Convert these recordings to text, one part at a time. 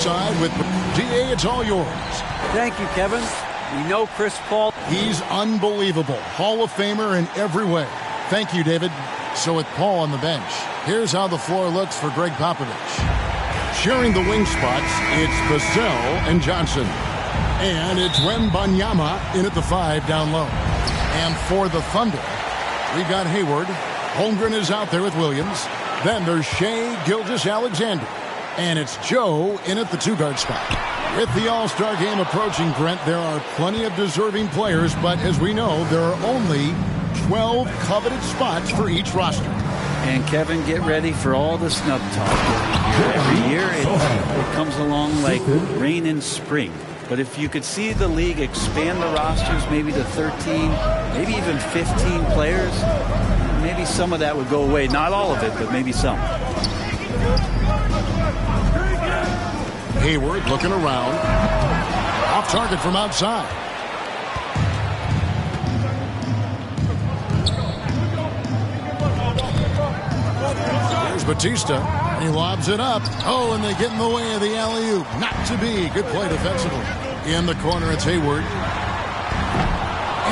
Side with DA, it's all yours. Thank you, Kevin. We know Chris Paul. He's unbelievable. Hall of Famer in every way. Thank you, David. So with Paul on the bench, here's how the floor looks for Greg Popovich. Sharing the wing spots, it's Vassell and Johnson. And it's Wembanyama in at the 5 down low. And for the Thunder, we've got Hayward. Holmgren is out there with Williams. Then there's Shea Gilgeous-Alexander. And it's Joe in at the 2-guard spot. With the All-Star game approaching, Brent, there are plenty of deserving players, but as we know, there are only 12 coveted spots for each roster. And Kevin, get ready for all the snub talk. Every year it comes along like rain in spring. But if you could see the league expand the rosters maybe to 13, maybe even 15 players, maybe some of that would go away. Not all of it, but maybe some. Hayward looking around. Off target from outside. There's Bautista. And he lobs it up. Oh, and they get in the way of the alley-oop. Not to be. Good play defensively. In the corner, it's Hayward.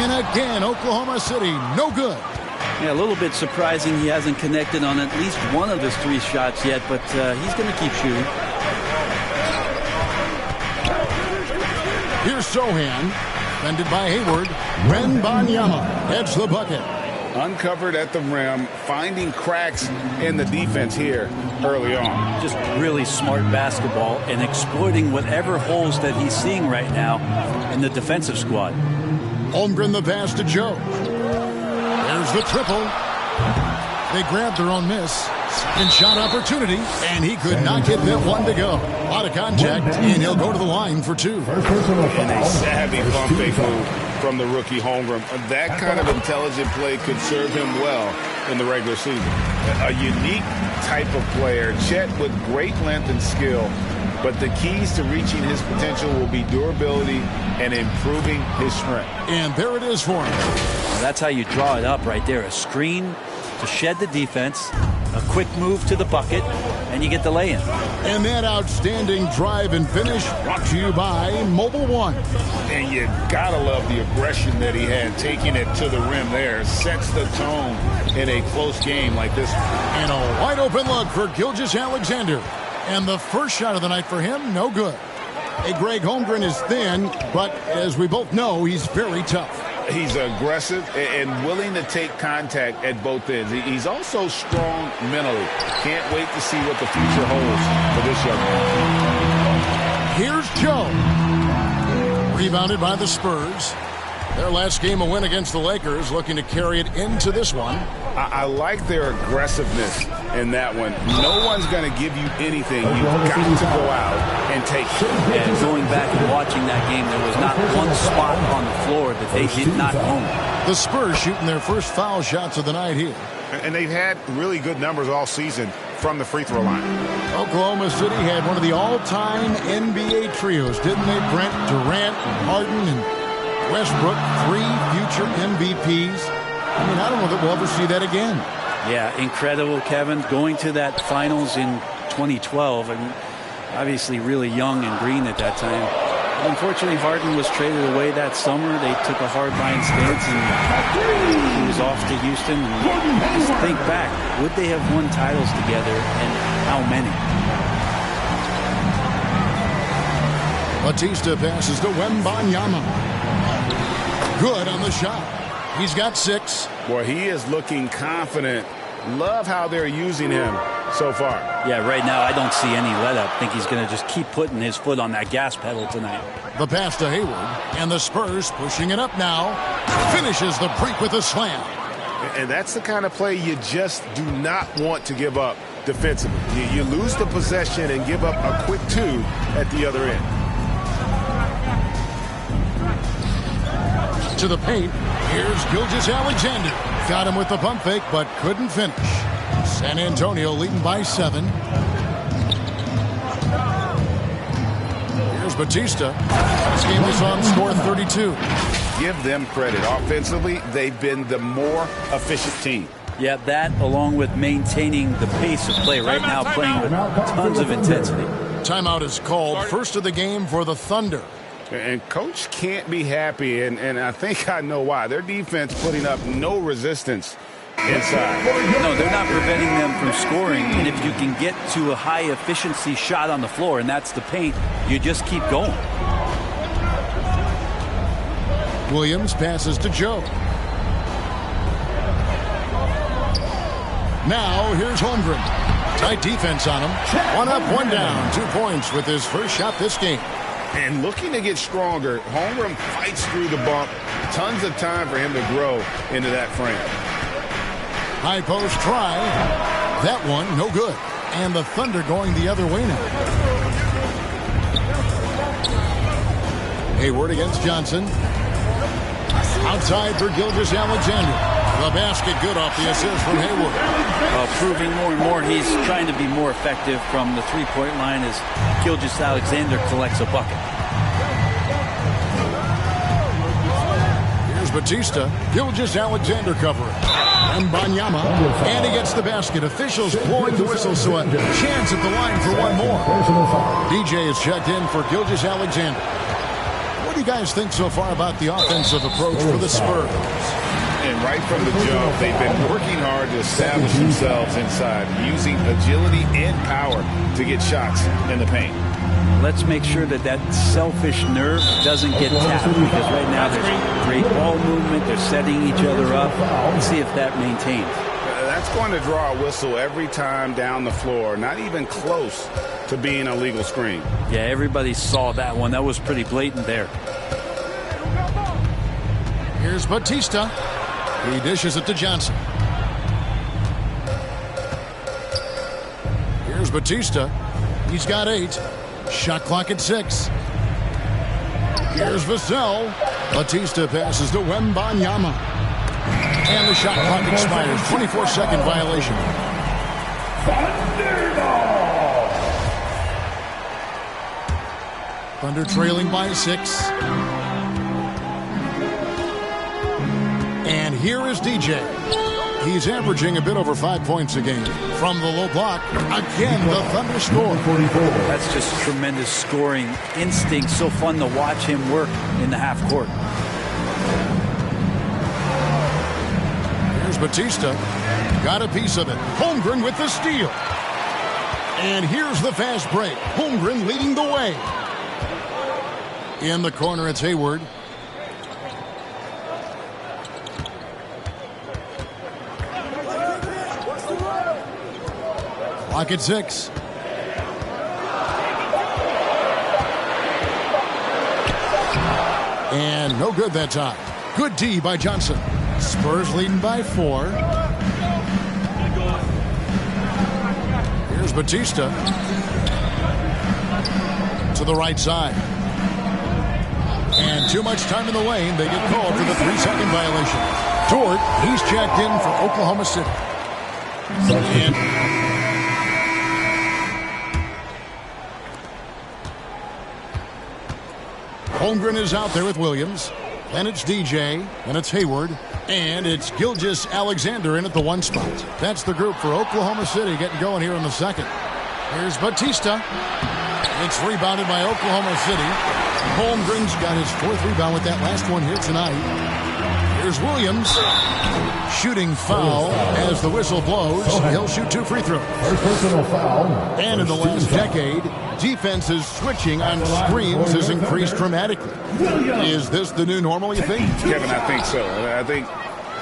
And again, Oklahoma City, no good. Yeah, a little bit surprising he hasn't connected on at least one of his 3 shots yet, but he's going to keep shooting. Here's Sohan, defended by Hayward. Wembanyama heads the bucket. Uncovered at the rim, finding cracks in the defense here early on. Just really smart basketball and exploiting whatever holes that he's seeing right now in the defensive squad. Holmgren the pass to Joe. There's the triple. They grabbed their own miss. Second shot opportunity, and he could not get that one to go. A lot of contact, and he'll go to the line for 2. And a savvy pump fake move from the rookie Holmgren. That kind of intelligent play could serve him well in the regular season. A unique type of player. Chet with great length and skill, but the keys to reaching his potential will be durability and improving his strength. And there it is for him. Well, that's how you draw it up right there. A screen to shed the defense, a quick move to the bucket, and you get the lay-in. And that outstanding drive and finish brought to you by Mobile One. And you gotta love the aggression that he had, taking it to the rim there. Sets the tone in a close game like this one. And a wide open look for Gilgeous-Alexander. And the first shot of the night for him, no good. Hey, Greg, Holmgren is thin, but as we both know, he's very tough. He's aggressive and willing to take contact at both ends. He's also strong mentally. Can't wait to see what the future holds for this young man. Here's Joe. Rebounded by the Spurs. Their last game a win against the Lakers, looking to carry it into this one. I like their aggressiveness in that one. No one's going to give you anything. You've got to go out and take it. And going back and watching that game, there was not one spot on the floor that they did not own. The Spurs shooting their first foul shots of the night here. And they've had really good numbers all season from the free throw line. Oklahoma City had one of the all-time NBA trios, didn't they, Brent? Durant, Harden, and Westbrook, 3 future MVPs. I mean, I don't know that we'll ever see that again. Yeah, incredible, Kevin. Going to that finals in 2012. I mean, obviously really young and green at that time. But unfortunately, Harden was traded away that summer. They took a hard-line stance, and he was off to Houston. And just think back, would they have won titles together, and how many? Bautista passes to Wembanyama. Good on the shot. He's got 6. Boy, he is looking confident. Love how they're using him so far. Yeah, right now I don't see any let-up. I think he's going to just keep putting his foot on that gas pedal tonight. The pass to Hayward, and the Spurs pushing it up now. Finishes the break with a slam. And that's the kind of play you just do not want to give up defensively. You lose the possession and give up a quick 2 at the other end. To the paint. Here's Gilgeous-Alexander. Got him with the pump fake, but couldn't finish. San Antonio leading by 7. Here's Bautista. This game was on score 32. Give them credit. Offensively, they've been the more efficient team. Yeah, that along with maintaining the pace of play right now, playing with tons of intensity. Timeout is called. First of the game for the Thunder. And Coach can't be happy, and I think I know why. Their defense putting up no resistance inside. No, they're not preventing them from scoring. And if you can get to a high-efficiency shot on the floor, and that's the paint, you just keep going. Williams passes to Joe. Now here's Holmgren. Tight defense on him. One up, one down. 2 points with his first shot this game. And looking to get stronger, Holmgren fights through the bump. Tons of time for him to grow into that frame. High post try. That one, no good. And the Thunder going the other way now. Hayward against Johnson. Outside for Gilgeous-Alexander. The basket good off the assist from Hayward. Proving more and more he's trying to be more effective from the three-point line as Gilgeous-Alexander collects a bucket. Here's Bautista. Gilgeous-Alexander covering. And Banyama. And he gets the basket. Officials blowing the whistle, so a chance at the line for one more. DJ is checked in for Gilgeous-Alexander. What do you guys think so far about the offensive approach for the Spurs? And right from the jump, they've been working hard to establish themselves inside, using agility and power to get shots in the paint. Let's make sure that selfish nerve doesn't get tapped, because right now there's great ball movement. They're setting each other up. Let's see if that maintains. That's going to draw a whistle every time down the floor. Not even close to being a legal screen. Yeah, everybody saw that one. That was pretty blatant there. Here's Bautista. He dishes it to Johnson. Here's Bautista. He's got 8. Shot clock at 6. Here's Vassell. Bautista passes to Wembanyama. And the shot clock expires. 24-second violation. Thunder trailing by 6. And here is DJ. He's averaging a bit over 5 points a game. From the low block, again, the Thunder score. That's just tremendous scoring instinct. So fun to watch him work in the half court. Here's Bautista. Got a piece of it. Holmgren with the steal. And here's the fast break. Holmgren leading the way. In the corner, it's Hayward. Clock at 6. And no good that time. Good D by Johnson. Spurs leading by 4. Here's Bautista. To the right side. And too much time in the lane. They get called for the 3-second violation. Dort, he's checked in for Oklahoma City. And Holmgren is out there with Williams. Then it's DJ. Then it's Hayward. And it's Gilgeous-Alexander in at the 1 spot. That's the group for Oklahoma City getting going here in the second. Here's Bautista. It's rebounded by Oklahoma City. Holmgren's got his 4th rebound with that last one here tonight. Here's Williams. Shooting foul as the whistle blows. He'll shoot 2 free throws. Personal foul. And in the last decade, defenses switching on screens has increased dramatically. Is this the new normal, you think? Kevin, I think so. I think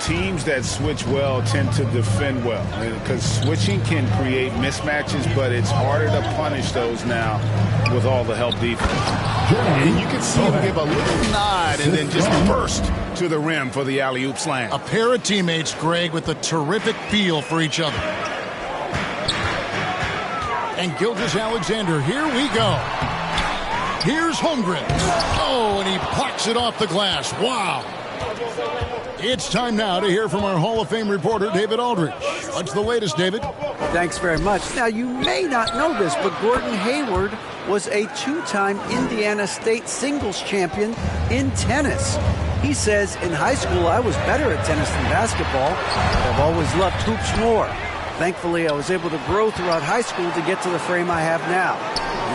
teams that switch well tend to defend well, because switching can create mismatches, but it's harder to punish those now with all the help defense. And you can see him give a little nod and then just burst to the rim for the alley-oop slam. A pair of teammates, Greg, with a terrific feel for each other. And Gilgeous-Alexander, here we go. Here's Holmgren. Oh, and he plucks it off the glass. Wow. It's time now to hear from our Hall of Fame reporter, David Aldridge. What's the latest, David? Thanks very much. Now, you may not know this, but Gordon Hayward was a 2-time Indiana State singles champion in tennis. He says, in high school, I was better at tennis than basketball, but I've always loved hoops more. Thankfully, I was able to grow throughout high school to get to the frame I have now.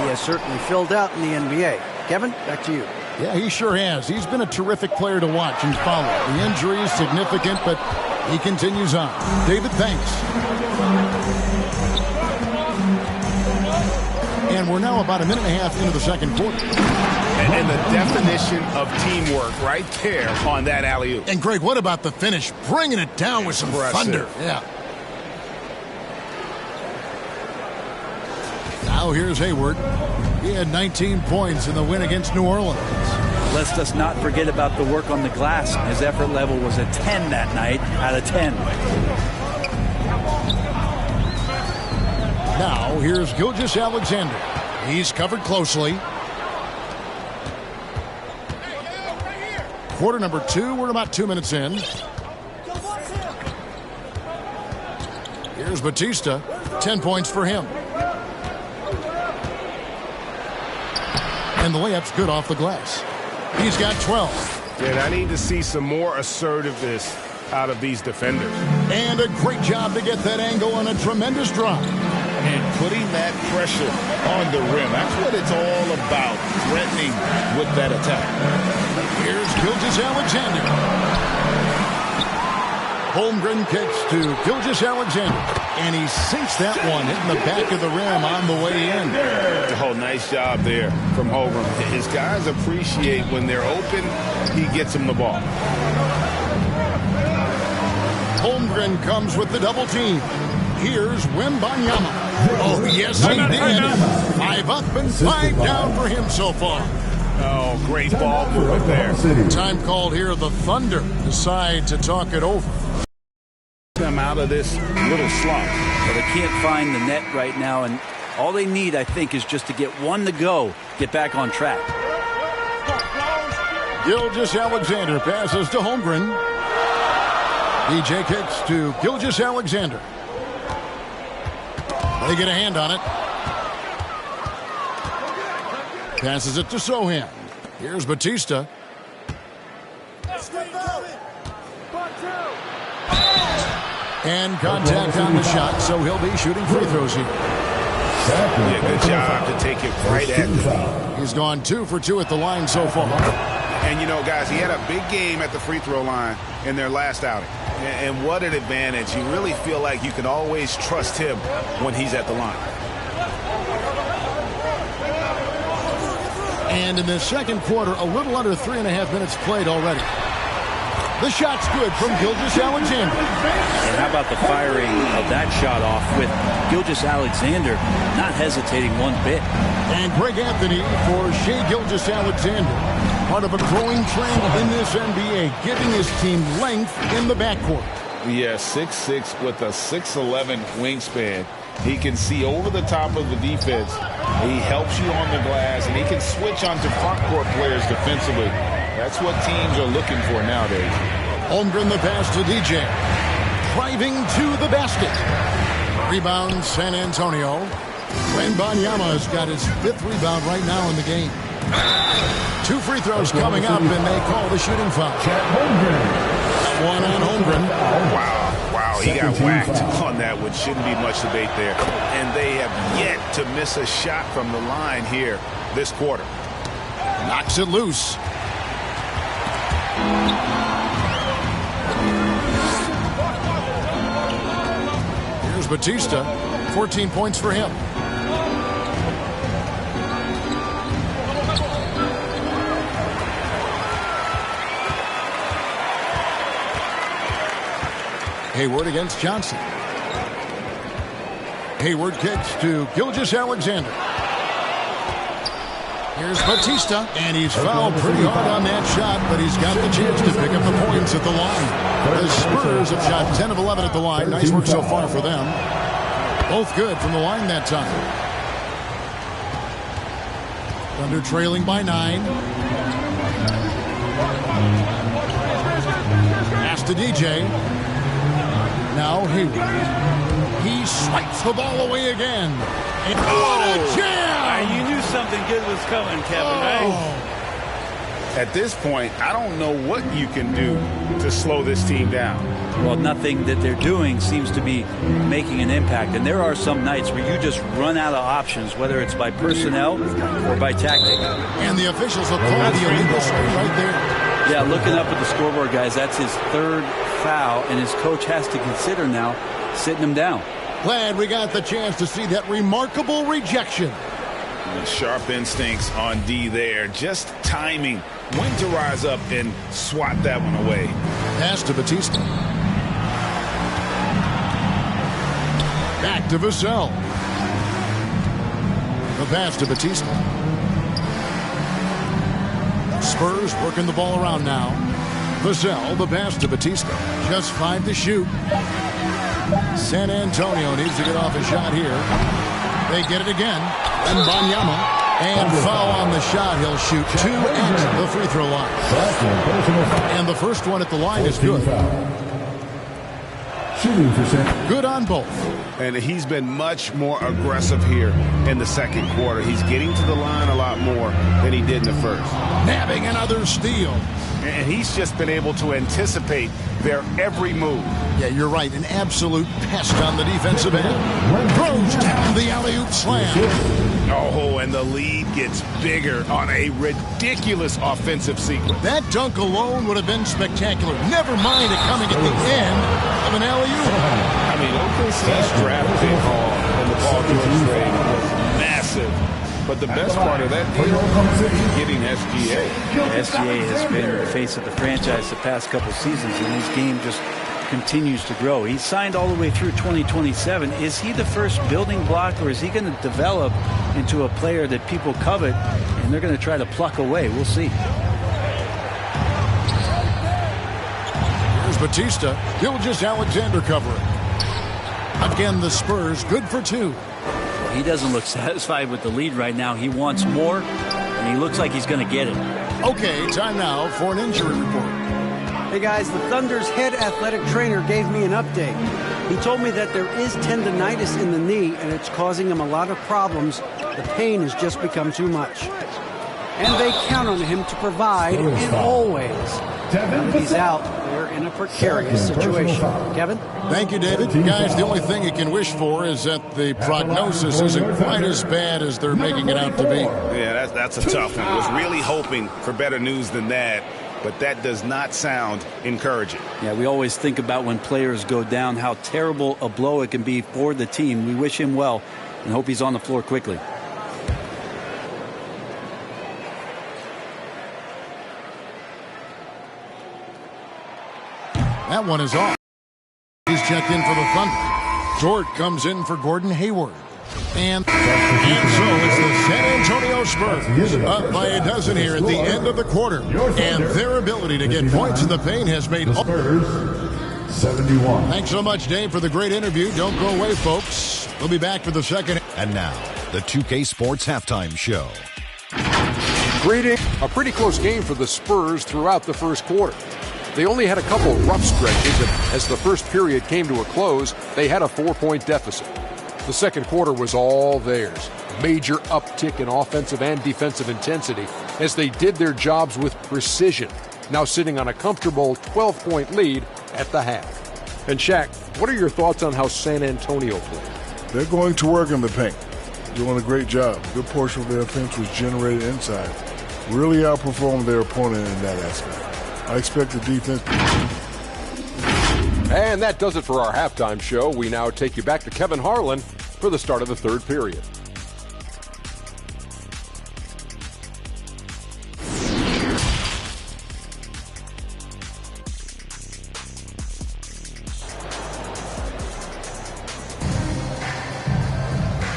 He has certainly filled out in the NBA. Kevin, back to you. Yeah, he sure has. He's been a terrific player to watch and follow. The injury is significant, but he continues on. David, thanks. And we're now about a minute and a half into the second quarter. And the definition of teamwork right there on that alley-oop. And, Greg, what about the finish? Bringing it down with some thunder. Yeah. Now here's Hayward. He had 19 points in the win against New Orleans. Let's just not forget about the work on the glass. His effort level was a 10 that night out of 10. Now here's Gilgeous-Alexander. He's covered closely. Quarter number 2. We're about 2 minutes in. Here's Bautista. 10 points for him. And the layup's good off the glass. He's got 12. And I need to see some more assertiveness out of these defenders. And a great job to get that angle on a tremendous drive. And putting that pressure on the rim. That's what it's all about, threatening with that attack. Here's Gilgeous-Alexander. Holmgren kicks to Gilgeous-Alexander. And he sinks that one, hitting the back of the rim on the way in. Oh, nice job there from Holmgren. His guys appreciate when they're open, he gets them the ball. Holmgren comes with the double team. Here's Wembanyama. Oh, yes, he did. 5 up and 5 down for him so far. Oh, great ball movement there. Time called here. The Thunder decide to talk it over. Them out of this little slump. But they can't find the net right now, and all they need, I think, is just to get one to go, get back on track. Gilgeous-Alexander passes to Holmgren. DJ kicks to Gilgeous-Alexander. They get a hand on it. Passes it to Sohan. Here's Bautista. And contact on the shot, so he'll be shooting free throws here. Yeah, good job to take it right at the. He's gone 2 for 2 at the line so far. And, you know, guys, he had a big game at the free throw line in their last outing. And what an advantage. You really feel like you can always trust him when he's at the line. And in the second quarter, a little under 3.5 minutes played already. The shot's good from Gilgeous-Alexander. And how about the firing of that shot off with Gilgeous-Alexander not hesitating one bit. And Greg Anthony for Shai Gilgeous-Alexander. Part of a growing trend in this NBA, giving his team length in the backcourt. Yeah, 6'6" with a 6'11" wingspan. He can see over the top of the defense. He helps you on the glass, and he can switch onto front court players defensively. That's what teams are looking for nowadays. Holmgren the pass to DJ. Driving to the basket. Rebound San Antonio. Wembanyama's got his 5th rebound right now in the game. 2 free throws coming up, and they call the shooting foul. One on Holmgren. Wow, he got whacked on that, which shouldn't be much debate there. And they have yet to miss a shot from the line here this quarter. Knocks it loose. Here's Bautista. 14 points for him. Hayward against Johnson. Hayward kicks to Gilgeous-Alexander. Here's Bautista, and he's fouled pretty hard on that shot, but he's got the chance to pick up the points at the line. The Spurs have shot 10 of 11 at the line. Nice work so far for them. Both good from the line that time. Thunder trailing by 9. Pass to DJ. Now Hayward. He swipes the ball away again. And what a jam! You knew something good was coming, Kevin, right? At this point, I don't know what you can do to slow this team down. Well, nothing that they're doing seems to be making an impact. And there are some nights where you just run out of options, whether it's by personnel or by tactic. And the officials have called the illegal strike right there. Yeah, looking up at the scoreboard, guys, that's his third foul, and his coach has to consider now sitting him down. Glad we got the chance to see that remarkable rejection. And sharp instincts on D there. Just timing when to rise up and swat that one away. Pass to Bautista. Back to Vassell. The pass to Bautista. Spurs working the ball around now. Vassell, the pass to Bautista. Just 5 to shoot. San Antonio needs to get off a shot here. They get it again. And Banyama. And foul on the shot. He'll shoot 2 at the free throw line. And the first one at the line is good. Good on both. And he's been much more aggressive here in the second quarter. He's getting to the line a lot more than he did in the first. Nabbing another steal. And he's just been able to anticipate their every move. Yeah, you're right. An absolute pest on the defensive end. Throws down the alley-oop slam. Oh, and the lead gets bigger on a ridiculous offensive sequence. That dunk alone would have been spectacular. Never mind it coming at the end of an alley-oop. I mean, OKC's draft pick haul in the Paul George trade was massive. But the best part of that deal is getting SGA. SGA has been the face of the franchise the past couple seasons, and his game just continues to grow. He's signed all the way through 2027. Is he the first building block, or is he going to develop into a player that people covet and they're going to try to pluck away? We'll see. Here's Bautista. Gilgeous Alexander covering. Again, the Spurs good for 2. He doesn't look satisfied with the lead right now. He wants more, and he looks like he's going to get it. Okay, time now for an injury report. Hey guys, the Thunder's head athletic trainer gave me an update. He told me that there is tendonitis in the knee and it's causing him a lot of problems. The pain has just become too much. And they count on him to provide in all ways. Now that he's out, they're in a precarious situation. Kevin? Thank you, David. Guys, the only thing you can wish for is that the prognosis isn't quite as bad as they're making it out to be. Yeah, that's a tough one. I was really hoping for better news than that. But that does not sound encouraging. Yeah, we always think about when players go down, how terrible a blow it can be for the team. We wish him well and hope he's on the floor quickly. That one is off. He's checked in for the Thunder. Dort comes in for Gordon Hayward. And so it's the San Antonio Spurs up by a dozen here at the end of the quarter. And their ability to get points in the paint has made all. 71. Thanks so much, Dave, for the great interview. Don't go away, folks. We'll be back for the second. And now, the 2K Sports Halftime Show. A pretty close game for the Spurs throughout the first quarter. They only had a couple rough stretches, and as the first period came to a close, they had a 4-point deficit. The second quarter was all theirs. Major uptick in offensive and defensive intensity as they did their jobs with precision, now sitting on a comfortable 12-point lead at the half. And Shaq, what are your thoughts on how San Antonio played? They're going to work in the paint. Doing a great job. A good portion of their offense was generated inside. Really outperformed their opponent in that aspect. I expect the defense. And that does it for our halftime show. We now take you back to Kevin Harlan for the start of the third period.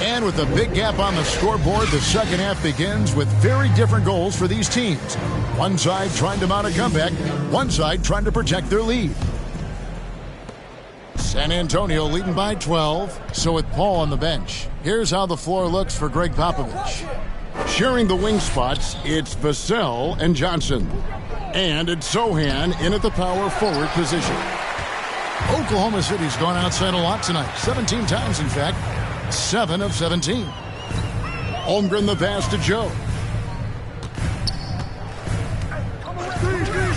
And with a big gap on the scoreboard, the second half begins with very different goals for these teams. One side trying to mount a comeback, one side trying to protect their lead. San Antonio leading by 12, so with Paul on the bench. Here's how the floor looks for Greg Popovich. Sharing the wing spots, it's Vassell and Johnson. And it's Sohan in at the power forward position. Oklahoma City's gone outside a lot tonight, 17 times in fact, 7 of 17. Holmgren the pass to Joe.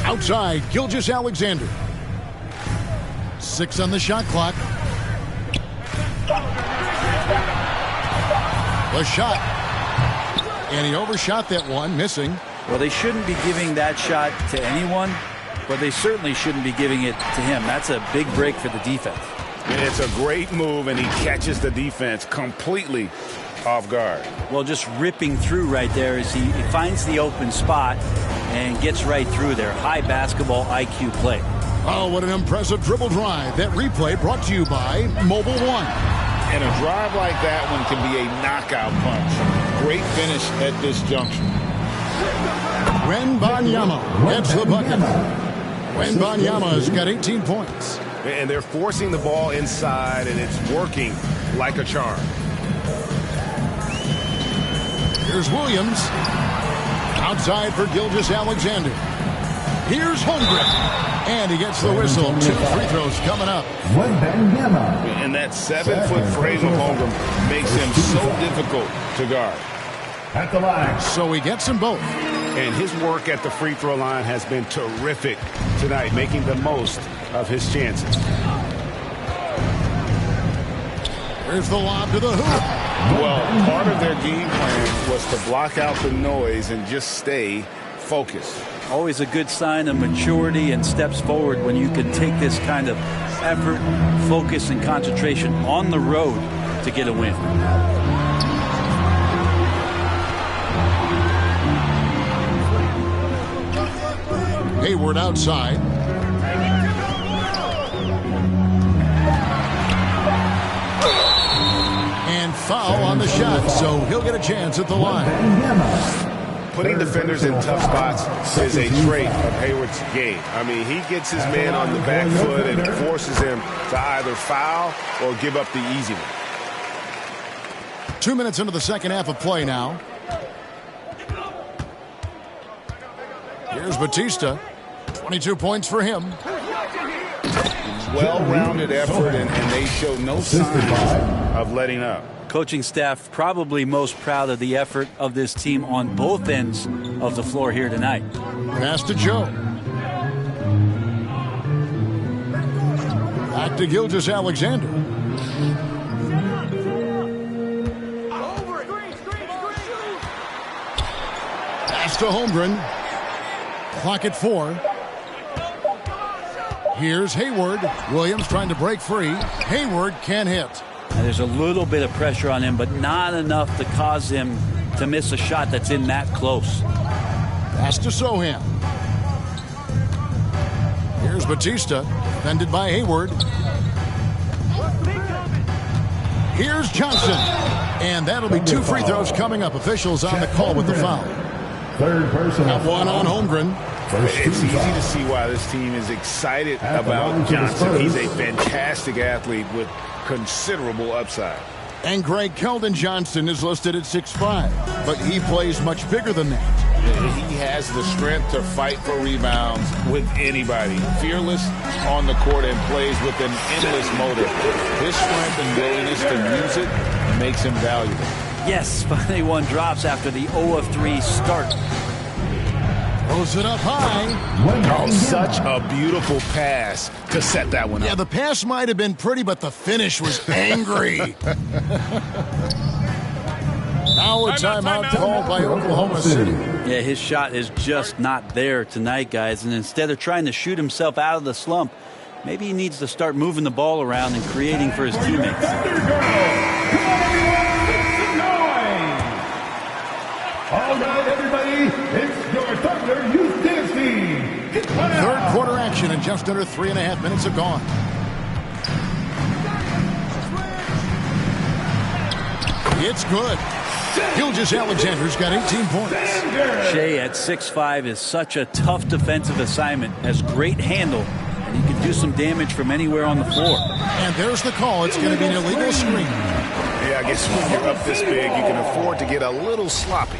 Outside, Gilgeous Alexander. 6 on the shot clock. The shot. And he overshot that one, missing. Well, they shouldn't be giving that shot to anyone, but they certainly shouldn't be giving it to him. That's a big break for the defense. It's a great move, and he catches the defense completely off guard. Well, just ripping through right there as he finds the open spot and gets right through there. High basketball IQ play. Oh, what an impressive dribble drive. That replay brought to you by Mobile One. And a drive like that one can be a knockout punch. Great finish at this junction. Wembanyama gets the bucket. Wembanyama's got 18 points. And they're forcing the ball inside, and it's working like a charm. Here's Williams. Outside for Gilgeous-Alexander. Here's Holmgren. And he gets the whistle. 2 free throws coming up. And that 7-foot frame of Holmgren makes him so difficult to guard. At the line. So he gets them both. And his work at the free throw line has been terrific tonight, making the most of his chances. Here's the lob to the hoop. Well, part of their game plan was to block out the noise and just stay focused. Always a good sign of maturity and steps forward when you can take this kind of effort, focus, and concentration on the road to get a win. Hayward outside. And foul on the shot, so he'll get a chance at the line. Putting defenders in tough spots is a trait of Hayward's game. I mean, he gets his man on the back foot and forces him to either foul or give up the easy one. 2 minutes into the second half of play now. Here's Bautista. 22 points for him. Well-rounded effort, and they show no signs of letting up. Coaching staff probably most proud of the effort of this team on both ends of the floor here tonight. Pass to Joe. Back to Gilgeous-Alexander. Pass to Holmgren. Clock at 4. Here's Hayward. Williams trying to break free. Hayward can't hit. And there's a little bit of pressure on him, but not enough to cause him to miss a shot that's in that close. Pass to Sohan. Here's Bautista, defended by Hayward. Here's Johnson. And that'll be 2 free throws coming up. Officials on the call with the foul. Third person. Got one on Holmgren. It's easy to see why this team is excited about Johnson. He's a fantastic athlete with considerable upside. And Greg Keldon Johnson is listed at 6'5", but he plays much bigger than that. He has the strength to fight for rebounds with anybody. Fearless on the court and plays with an endless motor. His strength and willingness to use it makes him valuable. Yes, finally one drops after the 0-of-3 start. Throws it up high. Oh, such a beautiful pass to set that one up. Yeah, the pass might have been pretty, but the finish was angry. Now a timeout called by Oklahoma City. Yeah, his shot is just not there tonight, guys. And instead of trying to shoot himself out of the slump, maybe he needs to start moving the ball around and creating for his teammates. All right, everybody, it's your Thunder Youth Dance Team. Third quarter action, and just under 3.5 minutes have gone. It's good. Gilgeous-Alexander's got 18 points. Shea at 6'5" is such a tough defensive assignment. Has great handle, and he can do some damage from anywhere on the floor. And there's the call. It's going to be an illegal screen. Yeah, I guess when you're up this big, you can afford to get a little sloppy.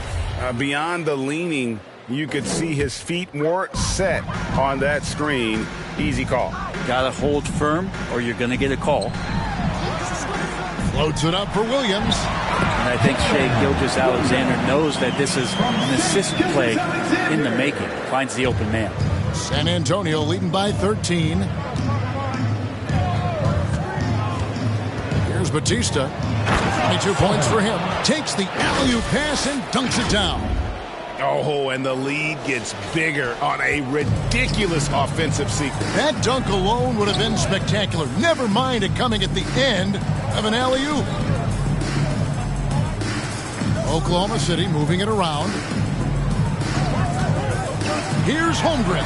Beyond the leaning, you could see his feet weren't set on that screen. Easy call. Got to hold firm, or you're going to get a call. Floats it up for Williams. And I think Shea Gilgeous-Alexander knows that this is an assist play in the making. Finds the open man. San Antonio leading by 13. Bautista. 22 points for him. Takes the alley-oop pass and dunks it down. Oh, and the lead gets bigger on a ridiculous offensive sequence. That dunk alone would have been spectacular. Never mind it coming at the end of an alley-oop. Oklahoma City moving it around. Here's Holmgren.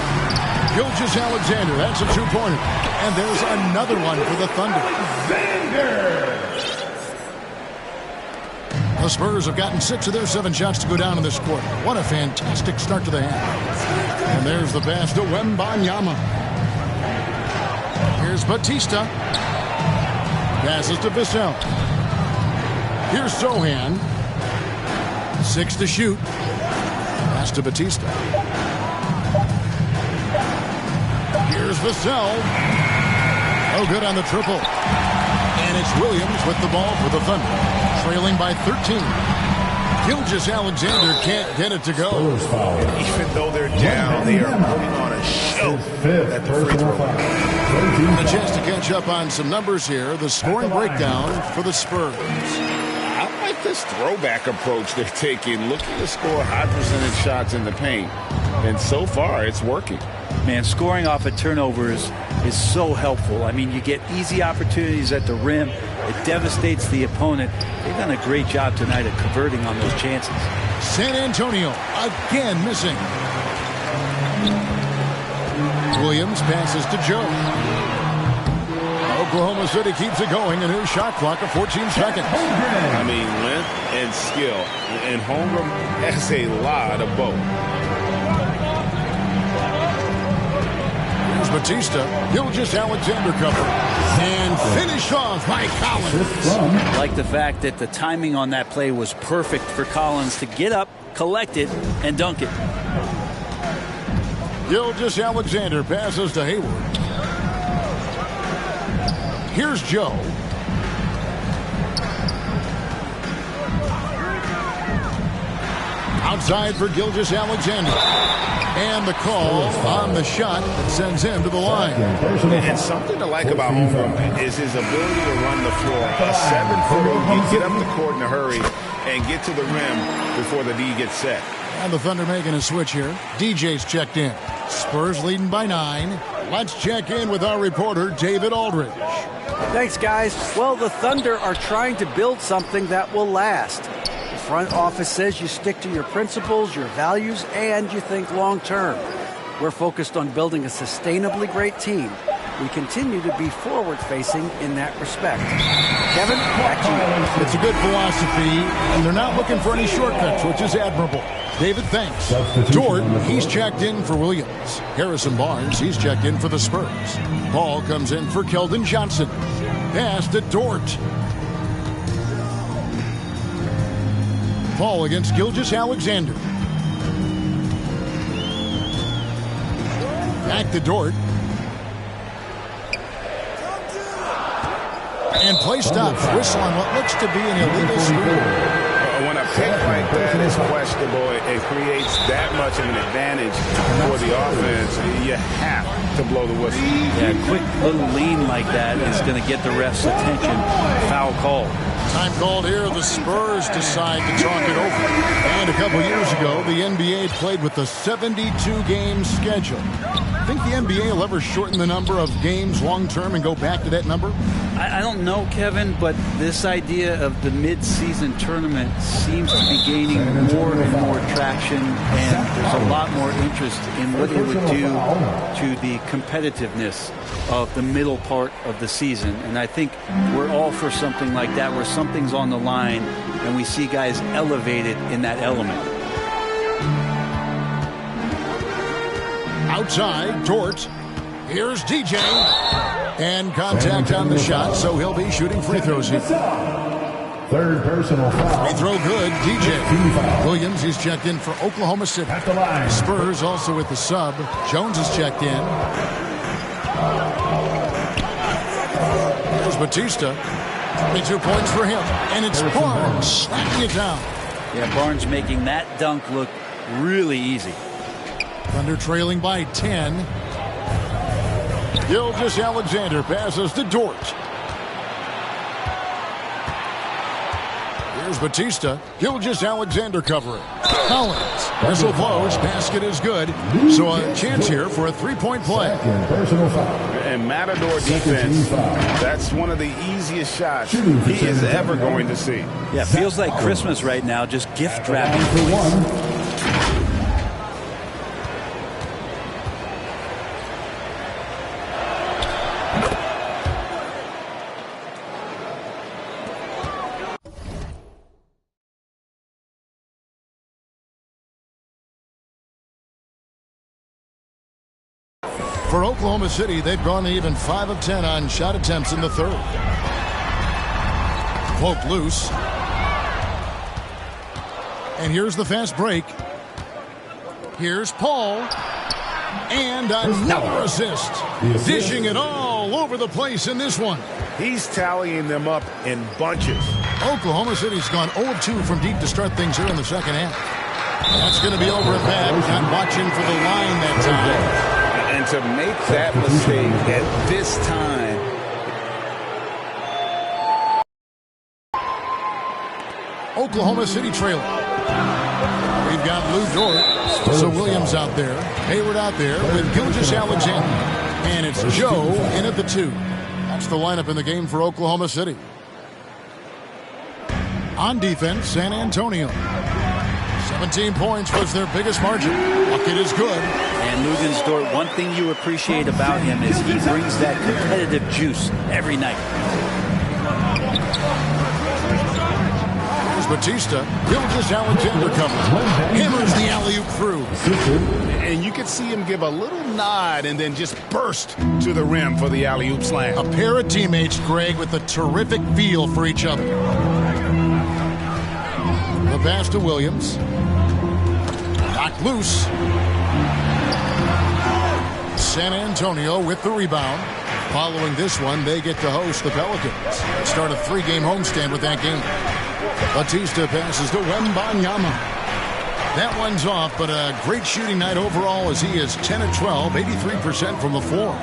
Gilgeous-Alexander, that's a two-pointer. And there's another one for the Thunder. The Spurs have gotten 6 of their 7 shots to go down in this quarter. What a fantastic start to the half. And there's the pass to Wembanyama. Here's Bautista. Passes to Vassell. Here's Sohan. 6 to shoot. Pass to Bautista. Here's Vassell. Oh, good on the triple. And it's Williams with the ball for the Thunder. Trailing by 13. Gilgeous-Alexander can't get it to go. Even though they're down, they are putting on a show at the free throw line. A chance to catch up on some numbers here. The scoring breakdown for the Spurs. I like this throwback approach they're taking, looking to score high percentage shots in the paint. And so far, it's working. Man, scoring off of turnovers is so helpful. I mean, you get easy opportunities at the rim. It devastates the opponent. They've done a great job tonight at converting on those chances. San Antonio again missing. Williams passes to Joe. Oklahoma City keeps it going. A new shot clock of 14 seconds. I mean, length and skill. And Holmgren has a lot of both. Bautista, Gilgeous-Alexander cover, and finish off by Collins. I like the fact that the timing on that play was perfect for Collins to get up, collect it, and dunk it. Gilgeous-Alexander passes to Hayward. Here's Joe. Outside for Gilgeous-Alexander. And the call on the shot that sends him to the line. And something to like about Holmgren is his ability to run the floor. A 7-footer can get up the court in a hurry and get to the rim before the D gets set. And the Thunder making a switch here. DJ's checked in. Spurs leading by 9. Let's check in with our reporter, David Aldridge. Thanks, guys. Well, the Thunder are trying to build something that will last. Front office says you stick to your principles, your values, and you think long term. We're focused on building a sustainably great team. We continue to be forward-facing in that respect. Kevin, back to you. It's a good philosophy, and they're not looking for any shortcuts, which is admirable. David, thanks. Dort, he's checked in for Williams. Harrison Barnes, he's checked in for the Spurs. Paul comes in for Keldon Johnson. Pass to Dort. Paul against Gilgeous-Alexander. Back to Dort. And play stops. Whistle on what looks to be an illegal screen. When a pick like that is questionable, it creates that much of an advantage for the offense. You have to blow the whistle. Yeah, a quick little lean like that is going to get the ref's attention. Foul call. Time called here. The Spurs decide to talk it over. And a couple years ago, the NBA played with a 72-game schedule. Think the NBA will ever shorten the number of games long-term and go back to that number? I don't know, Kevin, but this idea of the mid-season tournament seems to be gaining more and more traction, and there's a lot more interest in what it would do to the competitiveness of the middle part of the season. And I think we're all for something like that, where something's on the line and we see guys elevated in that element. Outside, Dort. Here's DJ. And contact on the shot, so he'll be shooting free throws here. Third personal foul. Free throw good, DJ. Williams, he's checked in for Oklahoma City. At the line. Spurs also with the sub. Jones is checked in. Here's Bautista. 22 points for him. And it's Barnes slapping it down. Yeah, Barnes making that dunk look really easy. Thunder trailing by 10. Gilgeous-Alexander passes to Dort. Here's Bautista. Gilgeous-Alexander covering. Collins. Whistle blows. Basket is good. So a chance here for a three-point play. And Matador defense, that's one of the easiest shots he is ever going to see. Yeah, feels like Christmas right now, just gift wrapping points. For Oklahoma City, they've gone even 5 of 10 on shot attempts in the third. Poke loose. And here's the fast break. Here's Paul. And another assist. Dishing it all over the place in this one. He's tallying them up in bunches. Oklahoma City's gone 0 of 2 from deep to start things here in the second half. That's going to be over at bat. Not watching for the line that time. And to make that mistake at this time. Oklahoma City trailing. We've got Lou Dort. So Williams out there. Hayward out there with Gilgeous-Alexander. And it's Joe in at the 2. That's the lineup in the game for Oklahoma City. On defense, San Antonio. 17 points was their biggest margin. Bucket is good. And Lugens Dort, one thing you appreciate about him is he brings that competitive juice every night. Here's Bautista. Gilgeous-Alexander covers. Hammers the alley-oop through. And you could see him give a little nod and then just burst to the rim for the alley-oop slam. A pair of teammates, Greg, with a terrific feel for each other. The pass to Williams. Knocked loose. San Antonio with the rebound. Following this one, they get to host the Pelicans. Start a 3-game homestand with that game. Bautista passes to Wembanyama. That one's off, but a great shooting night overall as he is 10 of 12, 83% from the floor.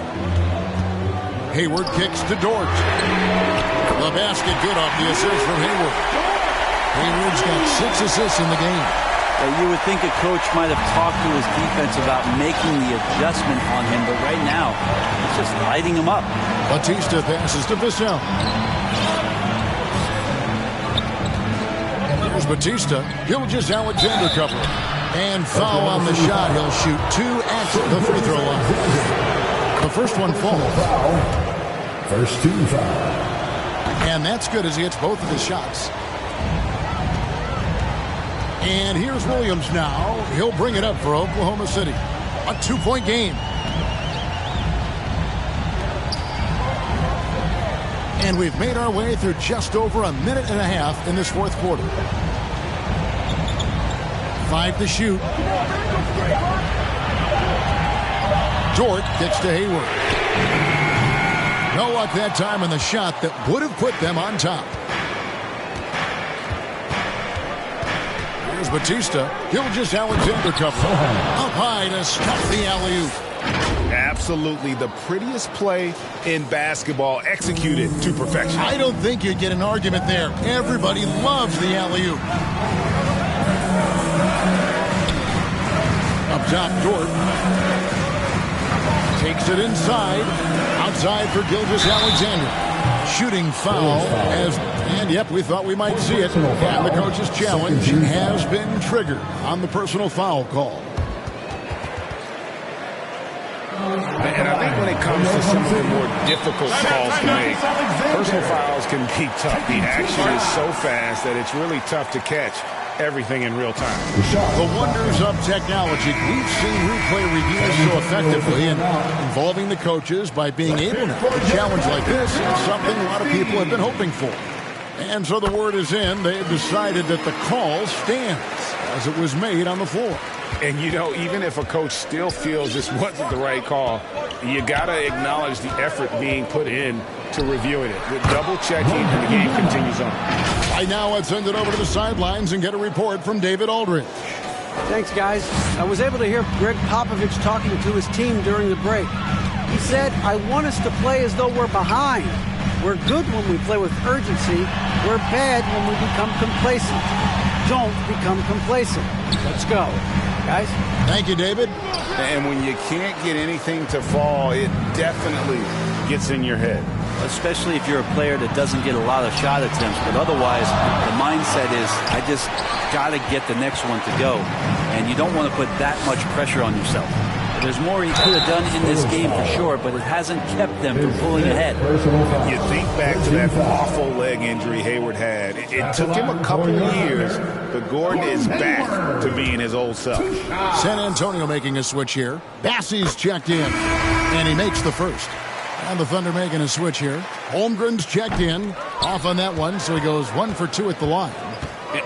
Hayward kicks to Dort. The basket good off the assist from Hayward. Hayward's got 6 assists in the game. You would think a coach might have talked to his defense about making the adjustment on him, but right now, it's just lighting him up. Bautista passes to Bissell. Here's Bautista. Gilgeous-Alexander cover. And foul on the shot. He'll shoot 2 at the free throw line. The first one falls. First team foul. And that's good as he hits both of his shots. And here's Williams now. He'll bring it up for Oklahoma City. A 2-point game. And we've made our way through just over a minute and a half in this fourth quarter. 5 to shoot. Dort gets to Hayward. No luck that time on the shot that would have put them on top. Here's Bautista. Gilgeous-Alexander cover. Up high to stuff the alley-oop. Absolutely the prettiest play in basketball, executed to perfection. I don't think you'd get an argument there. Everybody loves the alley-oop. Up top, Dort. Takes it inside. Outside for Gilgeous-Alexander. Shooting foul and yep, we thought we might see it. And the coach's challenge has been triggered on the personal foul call. And I think when it comes to some of the more difficult calls to make, personal fouls can be tough. The action is so fast that it's really tough to catch everything in real time. The wonders of technology. We've seen replay reviews so effectively and involving the coaches by being able to challenge like this is something a lot of people have been hoping for. And so the word is in. They've decided that the call stands as it was made on the floor. And, you know, even if a coach still feels this wasn't the right call, you got to acknowledge the effort being put in to reviewing it. With double-checking, and the game continues on. Right now, let's send it over to the sidelines and get a report from David Aldridge. Thanks, guys. I was able to hear Greg Popovich talking to his team during the break. He said, I want us to play as though we're behind. We're good when we play with urgency. We're bad when we become complacent. Don't become complacent. Let's go, guys. Thank you, David. And when you can't get anything to fall, it definitely gets in your head. Especially if you're a player that doesn't get a lot of shot attempts. But otherwise, the mindset is, I just got to get the next one to go. And you don't want to put that much pressure on yourself. There's more he could have done in this game for sure, but it hasn't kept them from pulling ahead. You think back to that awful leg injury Hayward had. It took him a couple of years, but Gordon is back to being his old self. San Antonio making a switch here. Bassey's checked in, and he makes the first. And the Thunder making a switch here. Holmgren's checked in, off on that one, so he goes 1 for 2 at the line.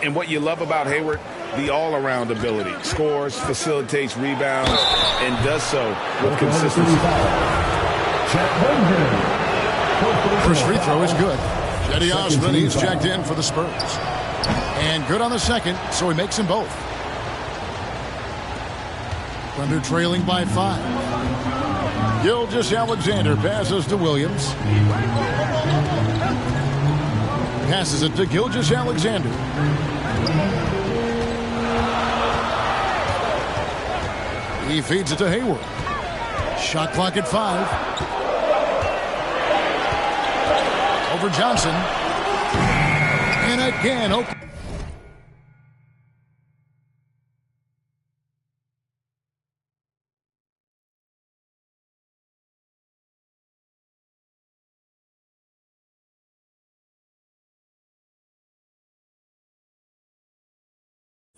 And what you love about Hayward, the all-around ability. Scores, facilitates rebounds, and does so with consistency. First free throw is good. Cedi Osman, he's checked in for the Spurs. And good on the second, so he makes them both. Thunder trailing by 5. Gilgeous-Alexander passes to Williams. Passes it to Gilgeous-Alexander. He feeds it to Hayward. Shot clock at 5. Over Johnson. And again,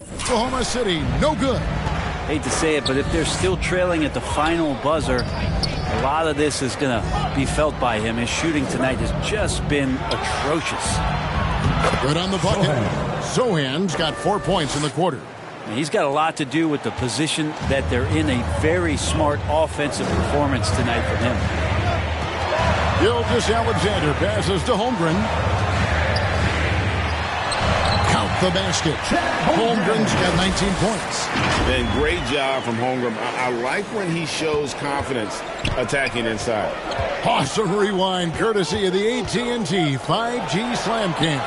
Oklahoma City, no good. Hate to say it, but if they're still trailing at the final buzzer, a lot of this is going to be felt by him. His shooting tonight has just been atrocious. Good on the bucket. Sohan's got 4 points in the quarter. And he's got a lot to do with the position that they're in. A very smart offensive performance tonight from him. Gilgeous-Alexander passes to Holmgren. The basket. Holmgren's got 19 points. And great job from Holmgren. I like when he shows confidence attacking inside. Awesome rewind courtesy of the AT&T 5G Slam Cam.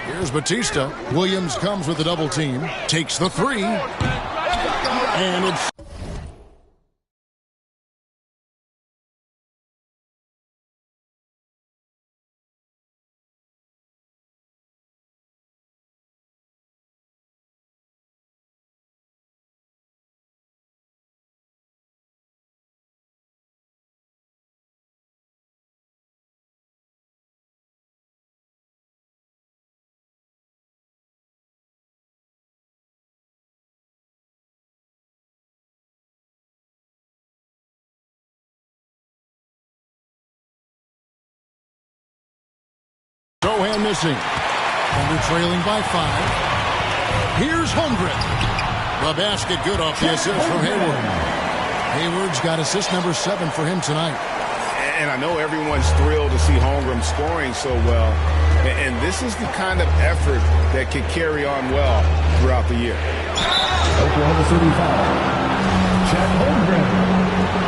Here's Bautista. Williams comes with the double team. Takes the 3. And it's Sohan missing. Thunder trailing by 5. Here's Holmgren. The basket good off the assist from Hayward. Hayward's got assist number 7 for him tonight. And I know everyone's thrilled to see Holmgren scoring so well. And this is the kind of effort that could carry on well throughout the year. Oklahoma City foul. Chet Holmgren.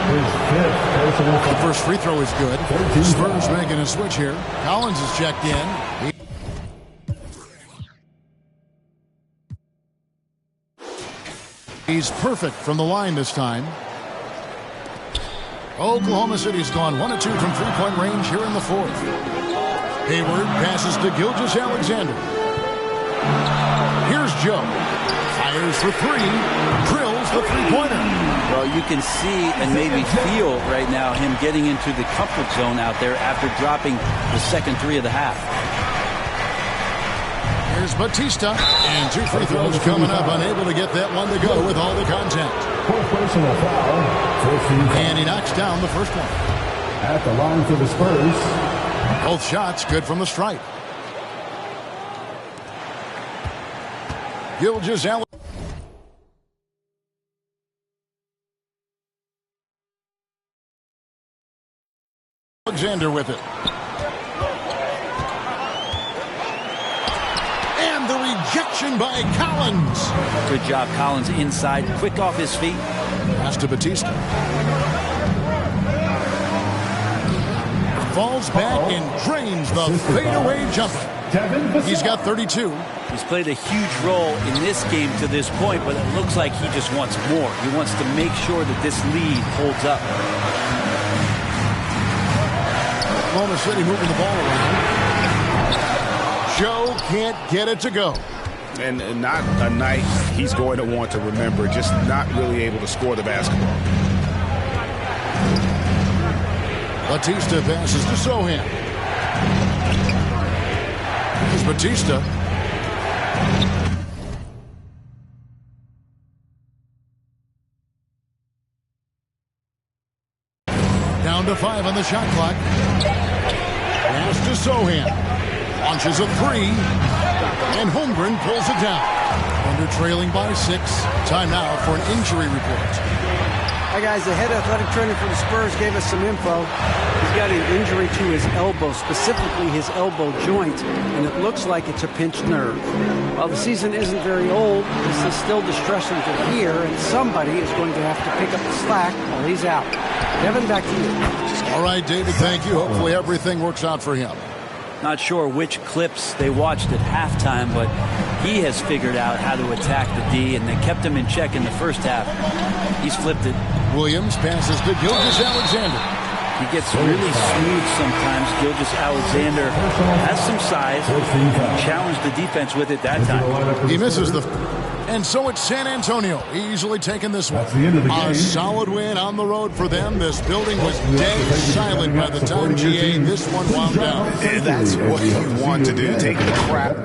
His 5th personal foul. The first free throw is good. Spurs making a switch here. Collins is checked in. He's perfect from the line this time. Oklahoma City's gone 1 of 2 from three-point range here in the 4th. Hayward passes to Gilgeous-Alexander. Here's Joe. Fires for 3. Drills the three-pointer. Well, you can see and maybe feel right now him getting into the comfort zone out there after dropping the second 3 of the half. Here's Bautista. And 2 free throws coming up. Unable to get that one to go with all the contact. Personal foul. And he knocks down the first one. At the line for the Spurs. Both shots good from the stripe. Gilgeous-Alexander with it. And the rejection by Collins. Good job, Collins inside, quick off his feet. Pass to Bautista. falls back and drains the fadeaway jumper. He's got 32. He's played a huge role in this game to this point, but it looks like he just wants more. He wants to make sure that this lead holds up. Oklahoma City moving the ball around. Joe can't get it to go. And not a night he's going to want to remember, just not really able to score the basketball. Bautista passes to Sohan. Here's Bautista. Down to 5 on the shot clock. Pass to Sohan. Launches a 3. And Holmgren pulls it down. Thunder trailing by 6. Timeout for an injury report. Hi, guys. The head athletic trainer for the Spurs gave us some info. He's got an injury to his elbow, specifically his elbow joint, and it looks like it's a pinched nerve. While the season isn't very old, this is still distressing to hear, and somebody is going to have to pick up the slack while he's out. Kevin, back to you. All right, David, thank you. Hopefully everything works out for him. Not sure which clips they watched at halftime, but he has figured out how to attack the D, and they kept him in check in the first half. He's flipped it. Williams passes to Gilgeous-Alexander. He gets really smooth sometimes. Gilgeous-Alexander has some size. Challenged the defense with it that time. He misses the... And so it's San Antonio easily taking this one. A solid win on the road for them. This building was dead silent by the time GA this one wound down. That's what you want to do. Take the crap